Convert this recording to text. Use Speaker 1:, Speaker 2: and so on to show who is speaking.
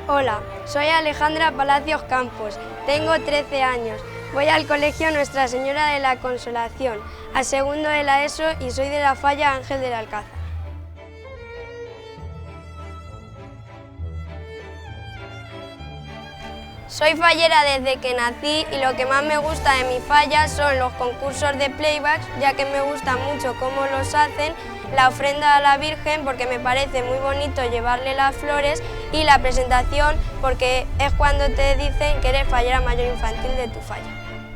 Speaker 1: Hola, soy Alejandra Palacios Campos, tengo 13 años, voy al colegio Nuestra Señora de la Consolación, a segundo de la ESO y soy de la Falla Ángel del Alcázar. Soy fallera desde que nací y lo que más me gusta de mi falla son los concursos de playback, ya que me gusta mucho cómo los hacen, la ofrenda a la Virgen porque me parece muy bonito llevarle las flores y la presentación porque es cuando te dicen que eres fallera mayor infantil de tu falla.